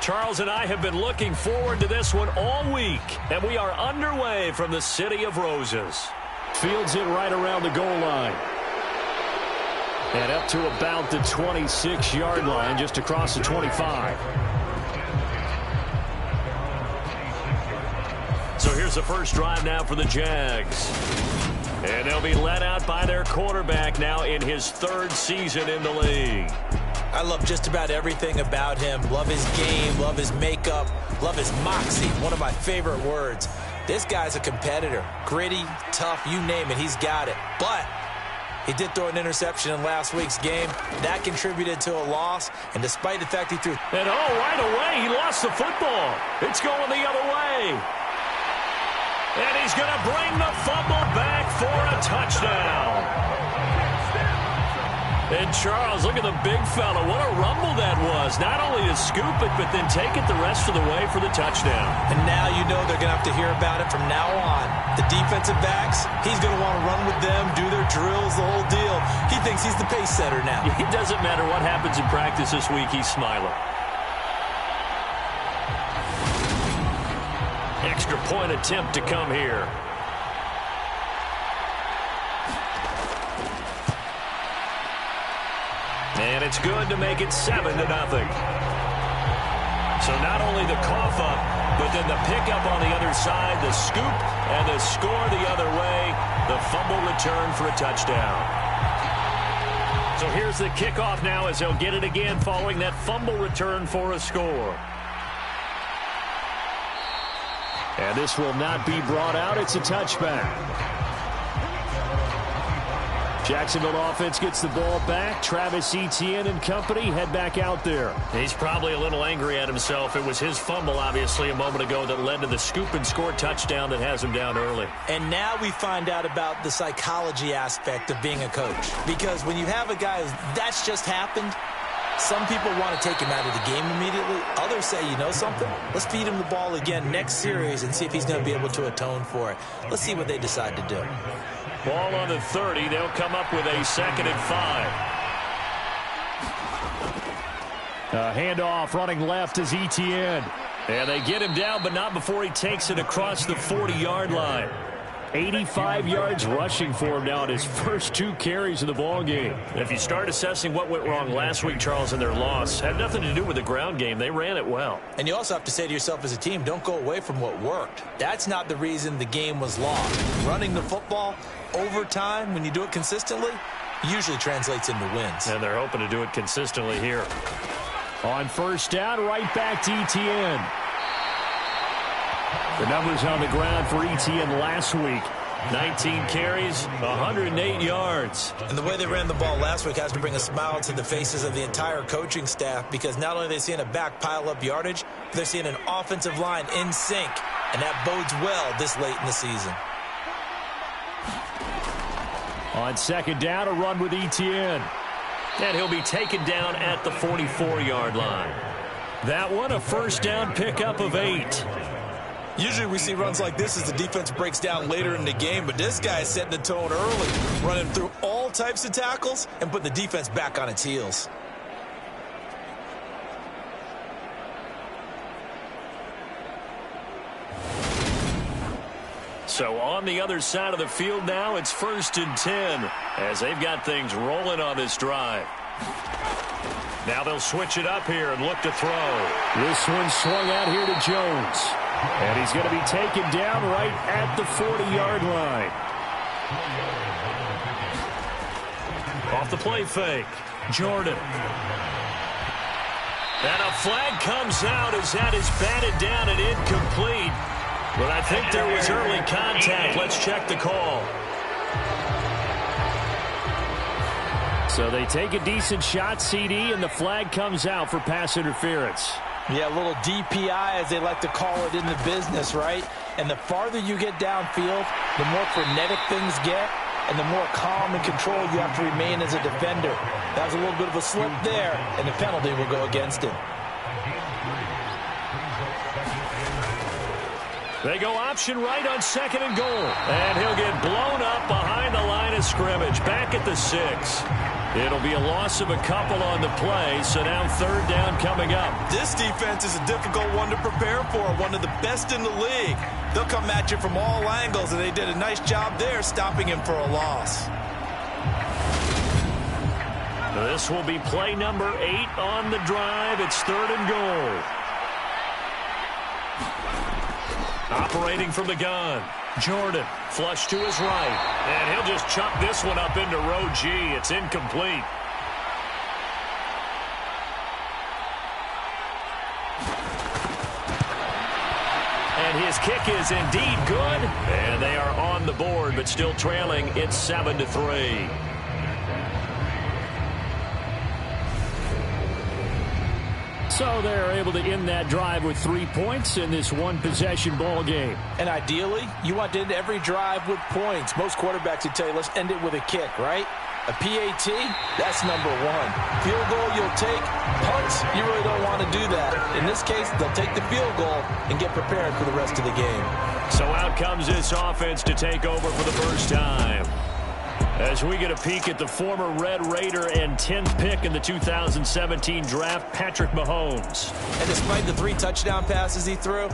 Charles and I have been looking forward to this one all week, and we are underway from the City of Roses. Fields it right around the goal line. And up to about the 26-yard line, just across the 25. So here's the first drive now for the Jags. And they'll be led out by their quarterback now in his third season in the league. I love just about everything about him. Love his game, love his makeup, love his moxie. One of my favorite words. This guy's a competitor. Gritty, tough, you name it, he's got it. But he did throw an interception in last week's game. That contributed to a loss, and despite the fact he threw... And right away, he lost the football. It's going the other way. And he's going to bring the fumble back for a touchdown. And Charles, look at the big fella. What a rumble that was. Not only to scoop it, but then take it the rest of the way for the touchdown. And now you know they're going to have to hear about it from now on. The defensive backs, he's going to want to run with them, do their drills, the whole deal. He thinks he's the pace setter now. It doesn't matter what happens in practice this week, he's smiling. Extra point attempt to come here. And it's good to make it 7-0. So not only the cough up, but then the pickup on the other side, the scoop, and the score the other way, the fumble return for a touchdown. So here's the kickoff now as they'll get it again following that fumble return for a score. And this will not be brought out. It's a touchback. Jacksonville offense gets the ball back. Travis Etienne and company head back out there. He's probably a little angry at himself. It was his fumble, obviously, a moment ago that led to the scoop and score touchdown that has him down early. And now we find out about the psychology aspect of being a coach. Because when you have a guy that's just happened, some people want to take him out of the game immediately. Others say, you know something? Let's feed him the ball again next series and see if he's going to be able to atone for it. Let's see what they decide to do. Ball on the 30. They'll come up with a 2nd and 5. Handoff running left is Etienne. And they get him down, but not before he takes it across the 40-yard line. 85 yards rushing for him now in his first 2 carries of the ball game. If you start assessing what went wrong last week, Charles, in their loss, had nothing to do with the ground game. They ran it well. And you also have to say to yourself as a team, don't go away from what worked. That's not the reason the game was lost. Running the football over time, when you do it consistently, usually translates into wins. And they're hoping to do it consistently here. On first down, right back to Etienne. The numbers on the ground for Etienne last week. 19 carries, 108 yards. And the way they ran the ball last week has to bring a smile to the faces of the entire coaching staff, because not only are they seeing a back pile up yardage, but they're seeing an offensive line in sync. And that bodes well this late in the season. On second down, a run with Etienne. And he'll be taken down at the 44-yard line. That one, a first down pickup of 8. Usually we see runs like this as the defense breaks down later in the game, but this guy is setting the tone early, running through all types of tackles and putting the defense back on its heels. So on the other side of the field now, it's 1st and 10 as they've got things rolling on this drive. Now they'll switch it up here and look to throw. This one swung out here to Jones. And he's going to be taken down right at the 40-yard line. Off the play fake. Jordan. And a flag comes out as that is batted down and incomplete. But I think there was early contact. Let's check the call. So they take a decent shot, CD, and the flag comes out for pass interference. Yeah, a little DPI, as they like to call it in the business, right? And the farther you get downfield, the more frenetic things get, and the more calm and control you have to remain as a defender. That was a little bit of a slip there, and the penalty will go against him. They go option right on 2nd and goal. And he'll get blown up behind the line of of scrimmage, back at the 6. It'll be a loss of a couple on the play, so now third down coming up. This defense is a difficult one to prepare for, one of the best in the league. They'll come at you from all angles, and they did a nice job there stopping him for a loss. This will be play number 8 on the drive. It's third and goal. Operating from the gun. Jordan, flush to his right. And he'll just chuck this one up into row G. It's incomplete. And his kick is indeed good. And they are on the board, but still trailing. It's 7-3. So they're able to end that drive with 3 points in this one-possession ball game. And ideally, you want to end every drive with points. Most quarterbacks would tell you, let's end it with a kick, right? A PAT, that's number 1. Field goal, you'll take. Punts, you really don't want to do that. In this case, they'll take the field goal and get prepared for the rest of the game. So out comes this offense to take over for the first time. As we get a peek at the former Red Raider and 10th pick in the 2017 draft, Patrick Mahomes. And despite the 3 touchdown passes he threw,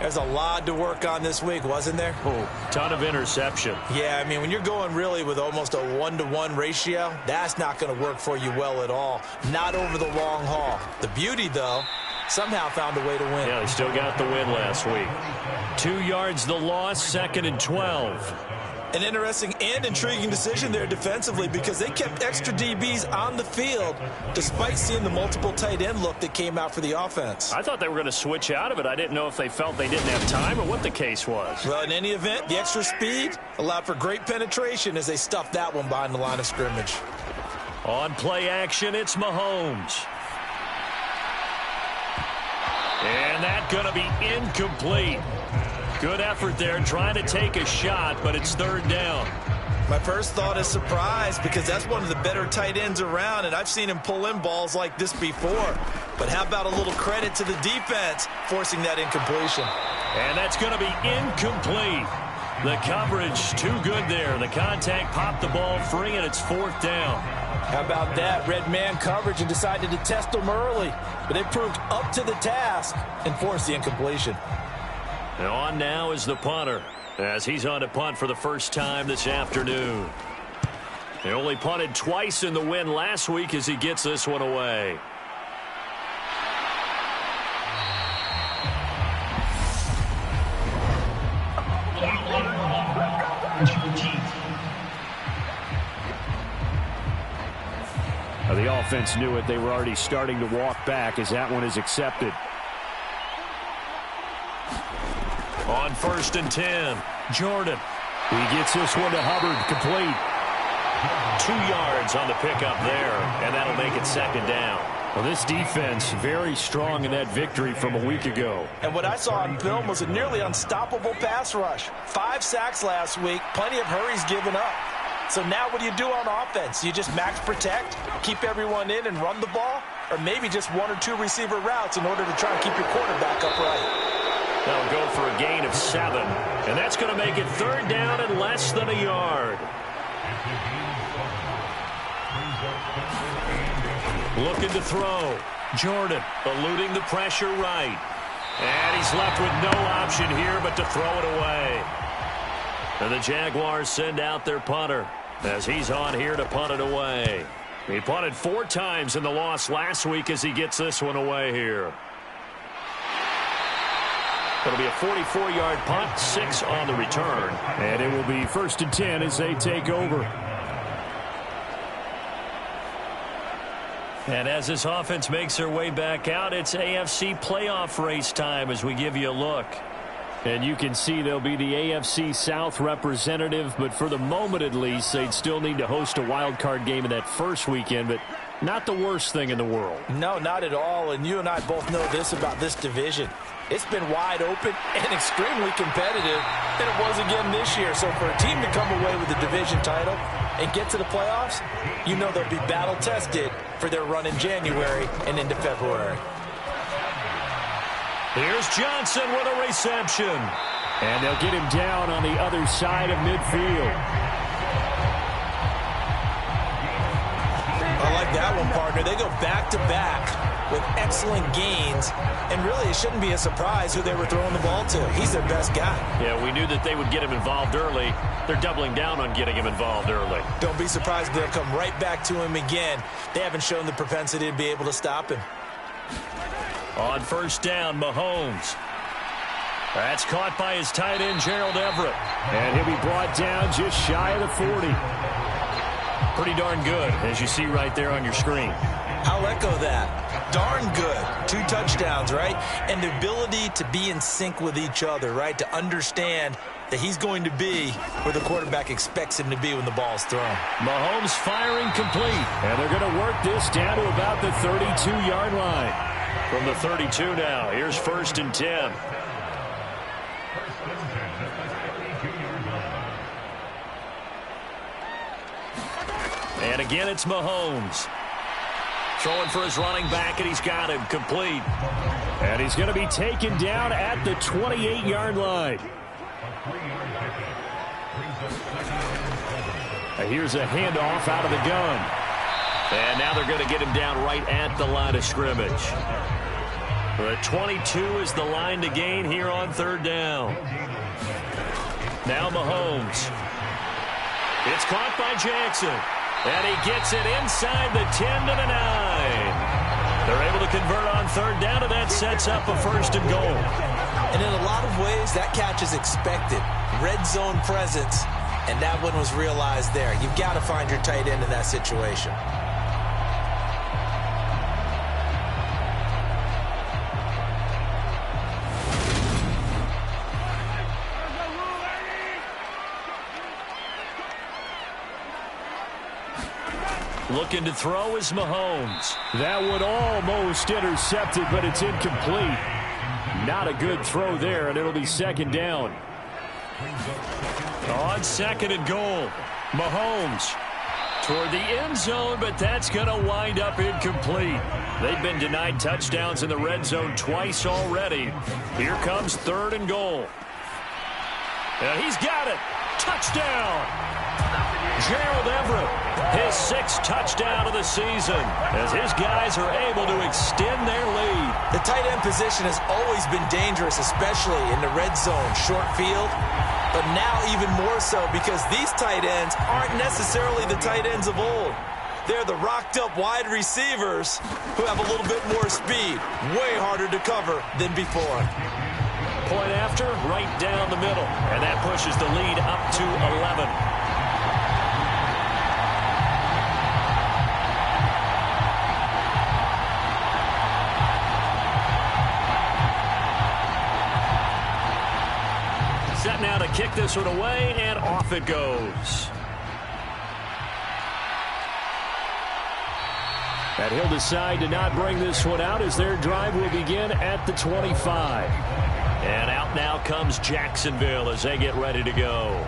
there's a lot to work on this week, wasn't there? Oh, ton of interception. Yeah, I mean, when you're going really with almost a 1-to-1 ratio, that's not going to work for you well at all. Not over the long haul. The beauty, though, somehow found a way to win. Yeah, they still got the win last week. 2 yards the loss, 2nd and 12. An interesting and intriguing decision there defensively because they kept extra DBs on the field despite seeing the multiple tight end look that came out for the offense. I thought they were going to switch out of it. I didn't know if they felt they didn't have time or what the case was. Well, in any event, the extra speed allowed for great penetration as they stuffed that one behind the line of scrimmage. On play action, it's Mahomes. And that's going to be incomplete. Good effort there, trying to take a shot, but it's third down. My first thought is surprise because that's one of the better tight ends around, and I've seen him pull in balls like this before. But how about a little credit to the defense forcing that incompletion? And that's going to be incomplete. The coverage too good there. The contact popped the ball free, and it's fourth down. How about that? Red man coverage and decided to test them early. But they proved up to the task and forced the incompletion. And on now is the punter as he's on to punt for the first time this afternoon. He only punted twice in the win last week as he gets this one away. Now the offense knew it. They were already starting to walk back as that one is accepted. On 1st and 10, Jordan. He gets this one to Hubbard, complete. 2 yards on the pickup there, and that'll make it second down. Well, this defense very strong in that victory from a week ago. And what I saw on film was a nearly unstoppable pass rush. 5 sacks last week, plenty of hurries given up. So now what do you do on offense? You just max protect, keep everyone in and run the ball, or maybe just 1 or 2 receiver routes in order to try and keep your quarterback upright. They'll go for a gain of 7, and that's going to make it third down and less than a yard. Looking to throw. Jordan eluding the pressure right. And he's left with no option here but to throw it away. And the Jaguars send out their punter as he's on here to punt it away. He punted 4 times in the loss last week as he gets this one away here. It'll be a 44-yard punt, 6 on the return. And it will be 1st and 10 as they take over. And as this offense makes their way back out, it's AFC playoff race time as we give you a look. And you can see they'll be the AFC South representative, but for the moment at least, they'd still need to host a wild card game in that first weekend, but not the worst thing in the world. No, not at all, and you and I both know this about this division. It's been wide open and extremely competitive, and it was again this year. So for a team to come away with the division title and get to the playoffs, you know they'll be battle-tested for their run in January and into February. Here's Johnson with a reception. And they'll get him down on the other side of midfield. I like that one, partner. They go back-to-back with excellent gains, and really it shouldn't be a surprise who they were throwing the ball to. He's their best guy. Yeah, we knew that they would get him involved early. They're doubling down on getting him involved early. Don't be surprised if they'll come right back to him again. They haven't shown the propensity to be able to stop him. On first down, Mahomes. That's caught by his tight end, Gerald Everett. And he'll be brought down just shy of the 40. Pretty darn good, as you see right there on your screen. I'll echo that. Darn good. 2 touchdowns, right? And the ability to be in sync with each other, right? To understand that he's going to be where the quarterback expects him to be when the ball's thrown. Mahomes firing complete. And they're going to work this down to about the 32-yard line. From the 32 now, here's first and 10. And again, it's Mahomes. Throwing for his running back, and he's got him complete. And he's going to be taken down at the 28-yard line. Here's a handoff out of the gun. And now they're going to get him down right at the line of scrimmage. The 22 is the line to gain here on third down. Now Mahomes. It's caught by Jackson. And he gets it inside the 10 to the 9. They're able to convert on third down, and that sets up a first and goal. And in a lot of ways, that catch is expected. Red zone presence, and that one was realized there. You've got to find your tight end in that situation. Looking to throw is Mahomes. That one almost intercepted, but it's incomplete. Not a good throw there, and it'll be second down. On second and goal, Mahomes toward the end zone, but that's going to wind up incomplete. They've been denied touchdowns in the red zone twice already. Here comes third and goal. And he's got it. Touchdown. Gerald Everett, his 6th touchdown of the season, as his guys are able to extend their lead. The tight end position has always been dangerous, especially in the red zone, short field, but now even more so because these tight ends aren't necessarily the tight ends of old. They're the rocked-up wide receivers who have a little bit more speed, way harder to cover than before. Point after, right down the middle, and that pushes the lead up to 11. Set now to kick this one away, and off it goes. And he'll decide to not bring this one out as their drive will begin at the 25. And out now comes Jacksonville as they get ready to go.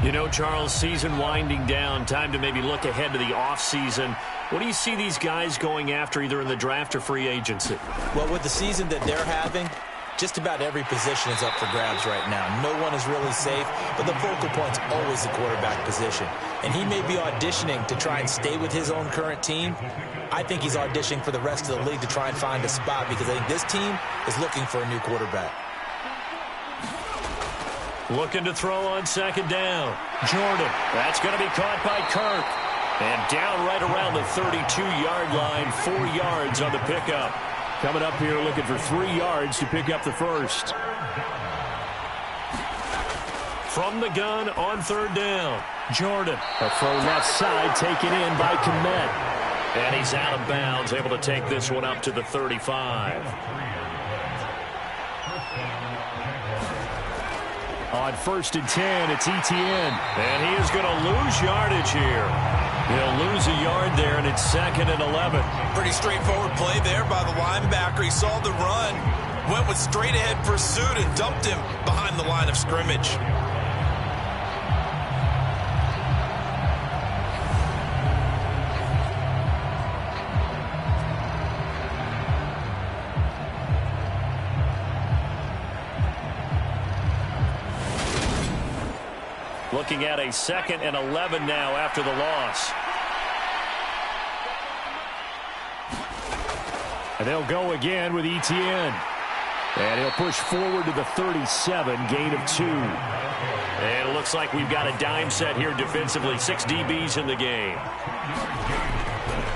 You know, Charles, season winding down, time to maybe look ahead to the offseason. What do you see these guys going after either in the draft or free agency? Well, with the season that they're having, just about every position is up for grabs right now. No one is really safe, but the focal point's always the quarterback position. And he may be auditioning to try and stay with his own current team. I think he's auditioning for the rest of the league to try and find a spot because I think this team is looking for a new quarterback. Looking to throw on second down. Jordan. That's going to be caught by Kirk. And down right around the 32-yard line, 4 yards on the pickup. Coming up here looking for 3 yards to pick up the first. From the gun on third down, Jordan. A throw left side taken in by Komet. And he's out of bounds, able to take this one up to the 35. On first and 10, it's Etienne. And he is going to lose yardage here. He'll lose a yard there, and it's second and 11. Pretty straightforward play there by the linebacker. He saw the run, went with straight-ahead pursuit, and dumped him behind the line of scrimmage. Looking at a second and 11 now after the loss. And they'll go again with Etienne. And he'll push forward to the 37, gain of 2. And it looks like we've got a dime set here defensively. 6 DBs in the game.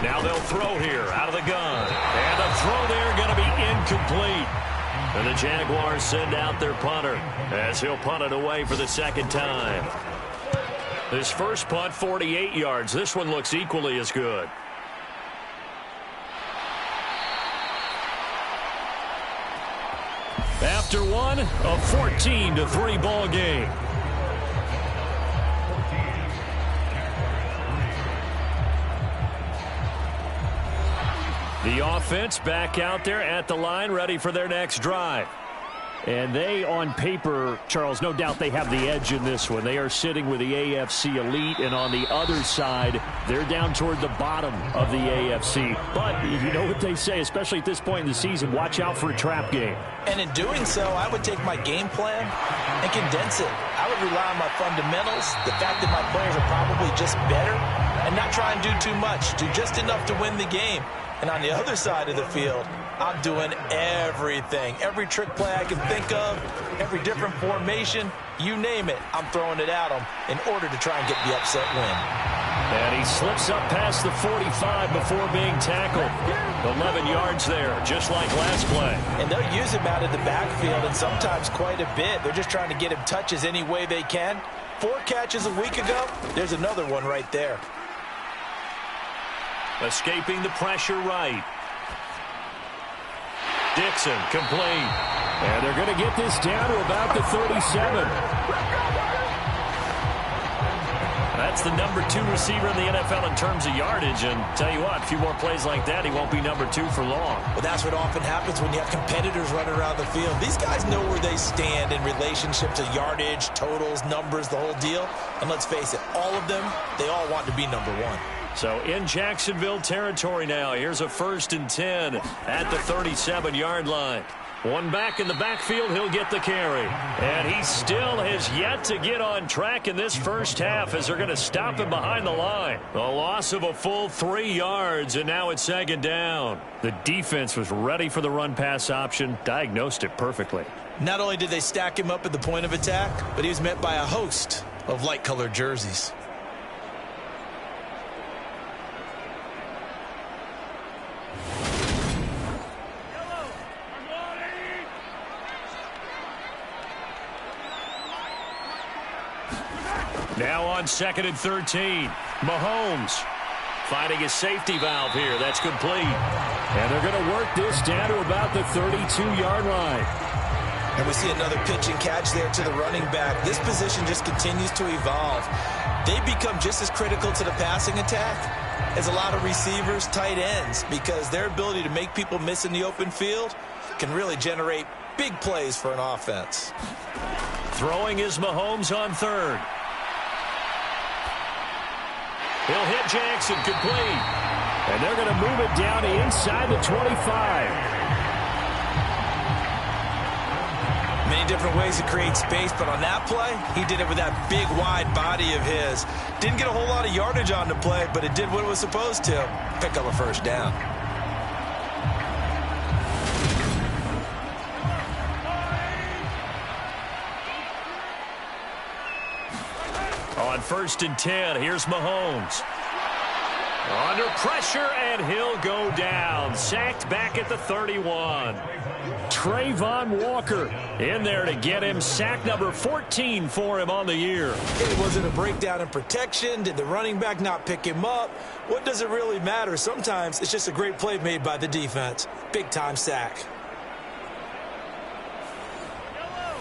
Now they'll throw here out of the gun. And the throw there going to be incomplete. And the Jaguars send out their punter as he'll punt it away for the second time. This first punt, 48 yards. This one looks equally as good. After one, a 14-3 ball game. The offense back out there at the line, ready for their next drive. And they, on paper, Charles, no doubt they have the edge in this one. They are sitting with the AFC elite, and on the other side, they're down toward the bottom of the AFC. But you know what they say, especially at this point in the season, watch out for a trap game. And in doing so, I would take my game plan and condense it. I would rely on my fundamentals, the fact that my players are probably just better, and not try and do too much, do just enough to win the game. And on the other side of the field, I'm doing everything. Every trick play I can think of, every different formation, you name it, I'm throwing it at them in order to try and get the upset win. And he slips up past the 45 before being tackled. 11 yards there, just like last play. And they'll use him out of the backfield, and sometimes quite a bit. They're just trying to get him touches any way they can. 4 catches a week ago, there's another one right there. Escaping the pressure right. Dixon complete. And they're going to get this down to about the 37. That's the number 2 receiver in the NFL in terms of yardage. And tell you what, a few more plays like that, he won't be number 2 for long. Well, that's what often happens when you have competitors running around the field. These guys know where they stand in relationship to yardage, totals, numbers, the whole deal. And let's face it, all of them, they all want to be number 1. So in Jacksonville territory now. Here's a 1st and 10 at the 37-yard line. One back in the backfield, he'll get the carry. And he still has yet to get on track in this first half as they're going to stop him behind the line. A loss of a full 3 yards, and now it's 2nd down. The defense was ready for the run-pass option, diagnosed it perfectly. Not only did they stack him up at the point of attack, but he was met by a host of light-colored jerseys. Now on 2nd and 13. Mahomes finding his safety valve here. That's complete. And they're going to work this down to about the 32-yard line. And we see another pitch and catch there to the running back. This position just continues to evolve. They become just as critical to the passing attack as a lot of receivers, tight ends, because their ability to make people miss in the open field can really generate big plays for an offense. Throwing is Mahomes on 3rd. He'll hit Jackson complete. And they're going to move it down to inside the 25. Many different ways to create space, but on that play, he did it with that big, wide body of his. Didn't get a whole lot of yardage on the play, but it did what it was supposed to. Pick up a 1st down. On 1st and 10, here's Mahomes. Under pressure, and he'll go down. Sacked back at the 31. Trayvon Walker in there to get him. Sack number 14 for him on the year. Was it a breakdown in protection? Did the running back not pick him up? What does it really matter? Sometimes it's just a great play made by the defense. Big-time sack.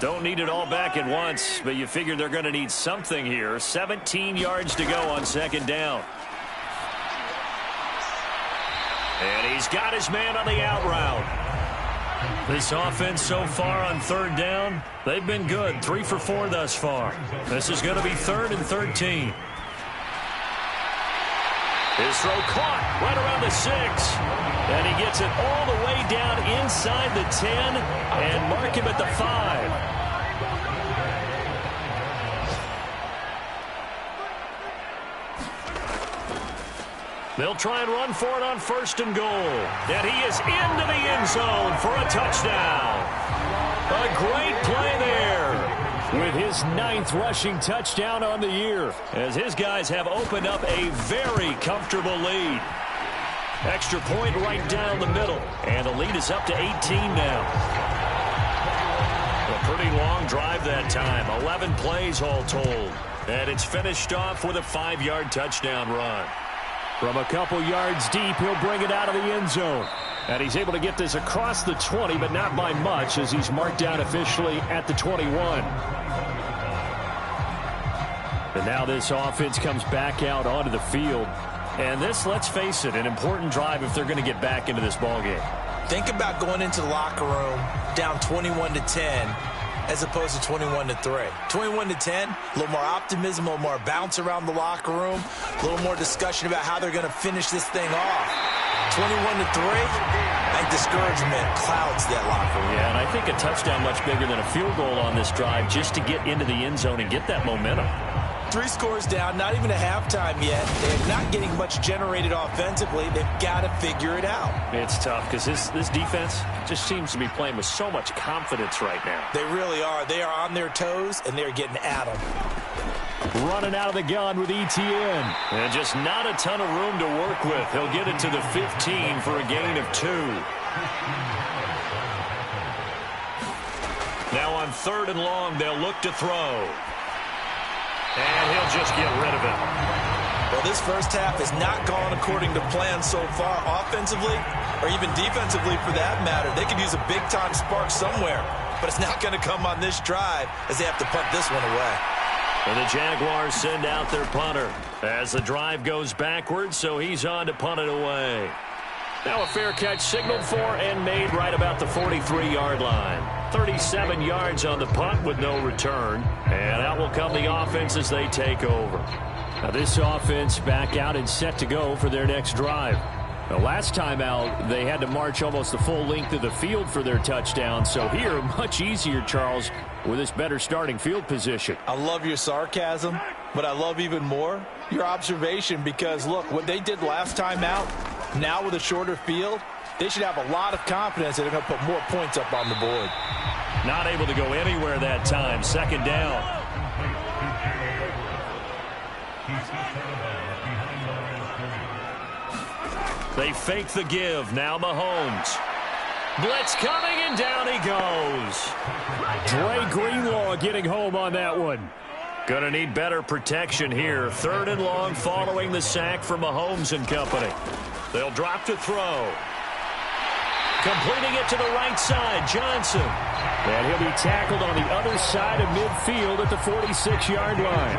Don't need it all back at once, but you figure they're going to need something here. 17 yards to go on 2nd down. And he's got his man on the out route. This offense so far on 3rd down, they've been good. 3 for 4 thus far. This is going to be 3rd and 13. His throw caught right around the 6. And he gets it all the way down inside the 10 and mark him at the 5. They'll try and run for it on 1st and goal. And he is into the end zone for a touchdown. A great play there with his 9th rushing touchdown on the year, as his guys have opened up a very comfortable lead. Extra point right down the middle, and the lead is up to 18 now. A pretty long drive that time, 11 plays all told. And it's finished off with a 5-yard touchdown run. From a couple yards deep, he'll bring it out of the end zone. And he's able to get this across the 20, but not by much, as he's marked down officially at the 21. And now this offense comes back out onto the field. And this, let's face it, an important drive if they're going to get back into this ballgame. Think about going into the locker room down 21-10 as opposed to 21-3. 21-10, a little more optimism, a little more bounce around the locker room, a little more discussion about how they're going to finish this thing off. 21-3, I think discouragement clouds that locker room. Yeah, and I think a touchdown much bigger than a field goal on this drive just to get into the end zone and get that momentum. 3 scores down, not even a halftime yet. They're not getting much generated offensively. They've got to figure it out. It's tough because this defense just seems to be playing with so much confidence right now. They really are. They are on their toes, and they're getting at them. Running out of the gun with ETN. And just not a ton of room to work with. He'll get it to the 15 for a gain of 2. Now on 3rd and long, they'll look to throw. And he'll just get rid of it. Well, this first half has not gone according to plan so far offensively or even defensively for that matter. They could use a big-time spark somewhere, but it's not going to come on this drive as they have to punt this one away. And the Jaguars send out their punter as the drive goes backwards, so he's on to punt it away. Now a fair catch signaled for and made right about the 43-yard line. 37 yards on the punt with no return. And out will come the offense as they take over. Now this offense back out and set to go for their next drive. The last time out, they had to march almost the full length of the field for their touchdown. So here, much easier, Charles, with this better starting field position. I love your sarcasm, but I love even more your observation because, look, what they did last time out, now with a shorter field, they should have a lot of confidence that they're going to put more points up on the board. Not able to go anywhere that time. 2nd down. They fake the give. Now Mahomes. Blitz coming, and down he goes. Dre Greenlaw getting home on that one. Going to need better protection here. 3rd and long following the sack from Mahomes and company. They'll drop to throw. Completing it to the right side, Johnson. And he'll be tackled on the other side of midfield at the 46-yard line.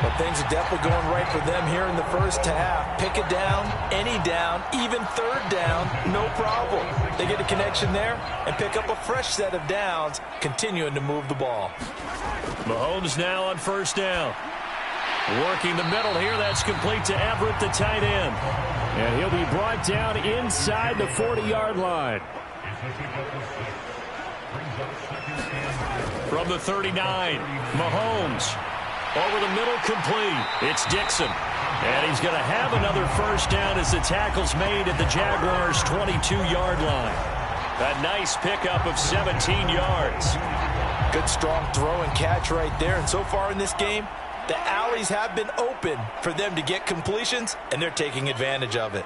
But things are definitely going right for them here in the first half. Pick it down, any down, even 3rd down, no problem. They get a connection there and pick up a fresh set of downs, continuing to move the ball. Mahomes now on 1st down. Working the middle here. That's complete to Everett, the tight end. And he'll be brought down inside the 40-yard line. From the 39, Mahomes. Over the middle, complete. It's Dixon. And he's going to have another first down as the tackle's made at the Jaguars' 22-yard line. A nice pickup of 17 yards. Good, strong throw and catch right there. And so far in this game, the alleys have been open for them to get completions, and they're taking advantage of it.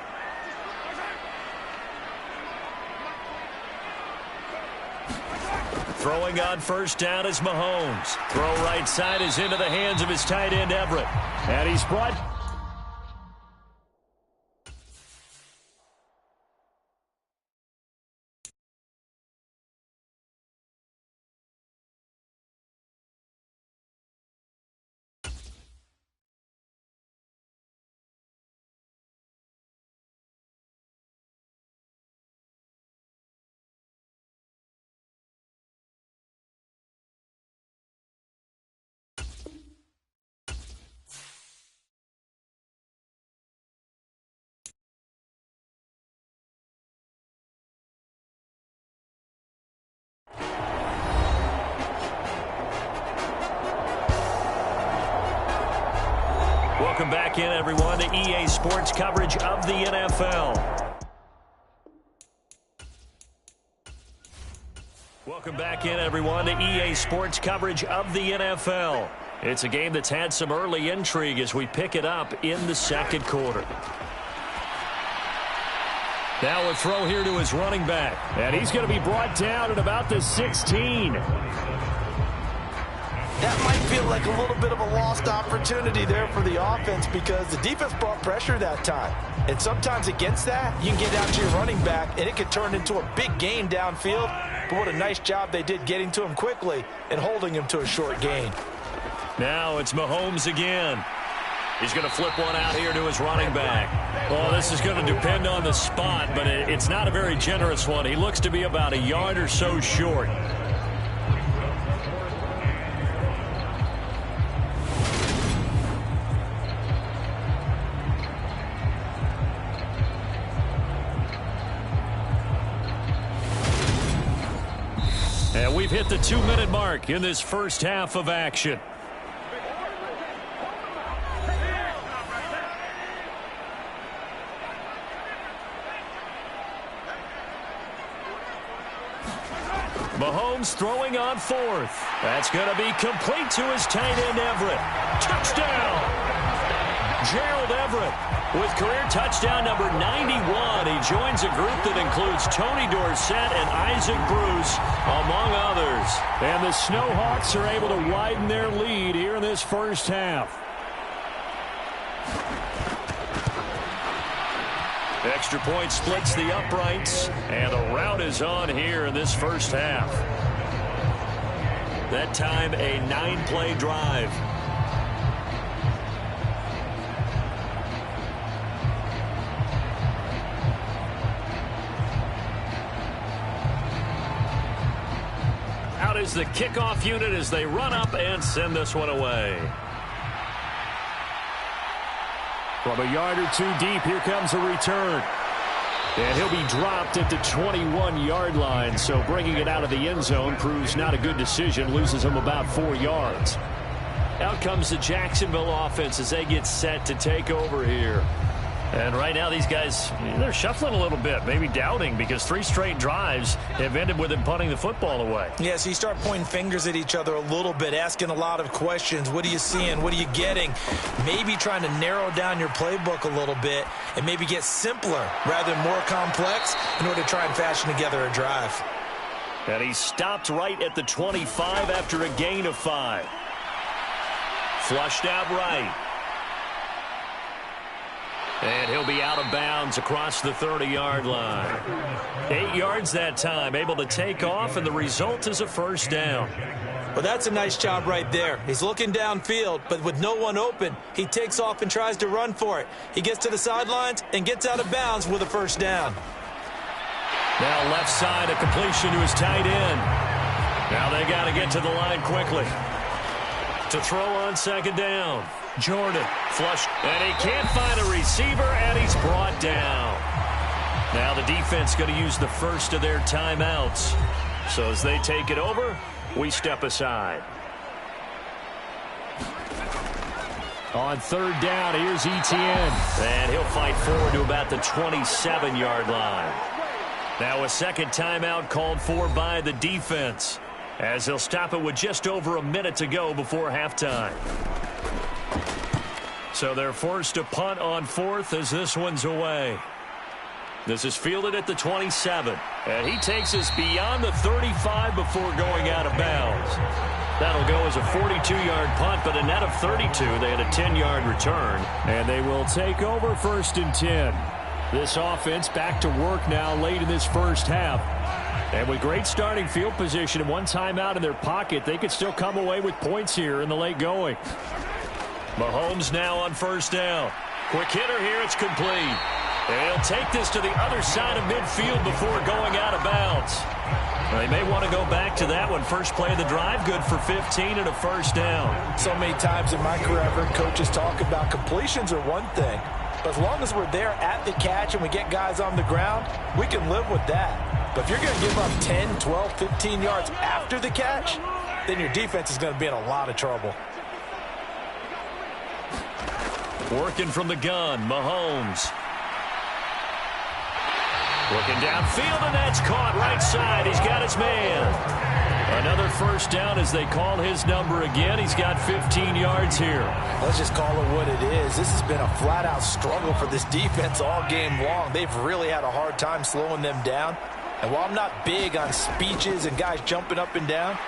Throwing on 1st down is Mahomes. Throw right side is into the hands of his tight end, Everett. And he's brought Welcome back in, everyone, to EA Sports coverage of the NFL. Welcome back in, everyone, to EA Sports coverage of the NFL. It's a game that's had some early intrigue as we pick it up in the second quarter. Now a throw here to his running back, and he's going to be brought down at about the 16. That might feel like a little bit of a lost opportunity there for the offense because the defense brought pressure that time. And sometimes against that, you can get out to your running back, and it could turn into a big gain downfield. But what a nice job they did getting to him quickly and holding him to a short gain. Now it's Mahomes again. He's going to flip one out here to his running back. Well, this is going to depend on the spot, but it's not a very generous one. He looks to be about a yard or so short. And we've hit the 2-minute mark in this first half of action. Mahomes throwing on fourth. That's going to be complete to his tight end, Everett. Touchdown! Gerald Everett with career touchdown number 91. He joins a group that includes Tony Dorsett and Isaac Bruce, among others. And the Snowhawks are able to widen their lead here in this first half. Extra point splits the uprights, and the route is on here in this first half. That time, a 9-play drive. Out is the kickoff unit as they run up and send this one away. From a yard or two deep, here comes a return. And he'll be dropped at the 21-yard line, so bringing it out of the end zone proves not a good decision, loses him about 4 yards. Out comes the Jacksonville offense as they get set to take over here. And right now these guys, they're shuffling a little bit, maybe doubting, because 3 straight drives have ended with them punting the football away. Yeah, so you start pointing fingers at each other a little bit, asking a lot of questions. What are you seeing? What are you getting? Maybe trying to narrow down your playbook a little bit and maybe get simpler rather than more complex in order to try and fashion together a drive. And he stopped right at the 25 after a gain of 5. Flushed out right. And he'll be out of bounds across the 30-yard line. 8 yards that time, able to take off, and the result is a first down. Well, that's a nice job right there. He's looking downfield, but with no one open, he takes off and tries to run for it. He gets to the sidelines and gets out of bounds with a first down. Now left side, a completion to his tight end. Now they got to get to the line quickly. To throw on second down. Jordan flushed, and he can't find a receiver, and he's brought down. Now the defense going to use the first of their timeouts. So as they take it over, we step aside. On third down, here's Etienne. And he'll fight forward to about the 27-yard line. Now a second timeout called for by the defense, as they'll stop it with just over a minute to go before halftime. So they're forced to punt on fourth as this one's away. This is fielded at the 27. And he takes us beyond the 35 before going out of bounds. That'll go as a 42-yard punt, but a net of 32. They had a 10-yard return. And they will take over first and 10. This offense back to work now late in this first half. And with great starting field position and one timeout in their pocket, they could still come away with points here in the late going. Mahomes now on first down. Quick hitter here, it's complete. And he'll take this to the other side of midfield before going out of bounds. They may want to go back to that one. First play of the drive, good for 15 and a first down. So many times in my career I've heard coaches talk about completions are one thing. But as long as we're there at the catch and we get guys on the ground, we can live with that. But if you're going to give up 10, 12, 15 yards after the catch, then your defense is going to be in a lot of trouble. Working from the gun, Mahomes. Looking downfield, and that's caught right side. He's got his man. Another first down as they call his number again. He's got 15 yards here. Let's just call it what it is. This has been a flat-out struggle for this defense all game long. They've really had a hard time slowing them down. And while I'm not big on speeches and guys jumping up and down,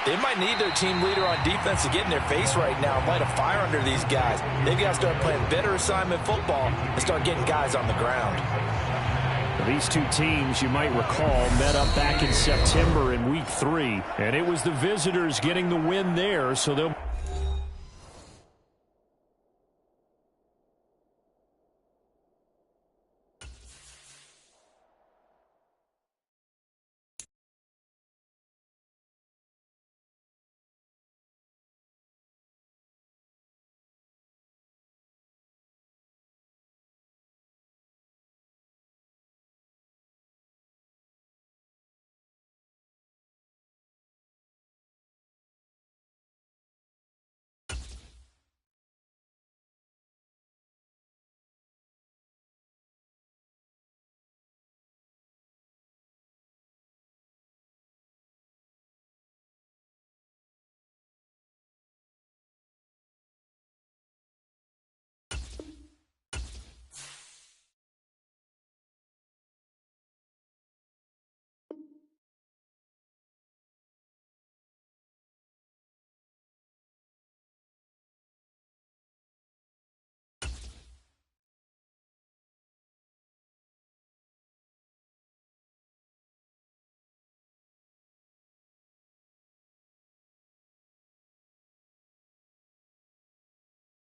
they might need their team leader on defense to get in their face right now and light a fire under these guys. They've got to start playing better assignment football and start getting guys on the ground. These two teams, you might recall, met up back in September in Week 3, and it was the visitors getting the win there, so they'll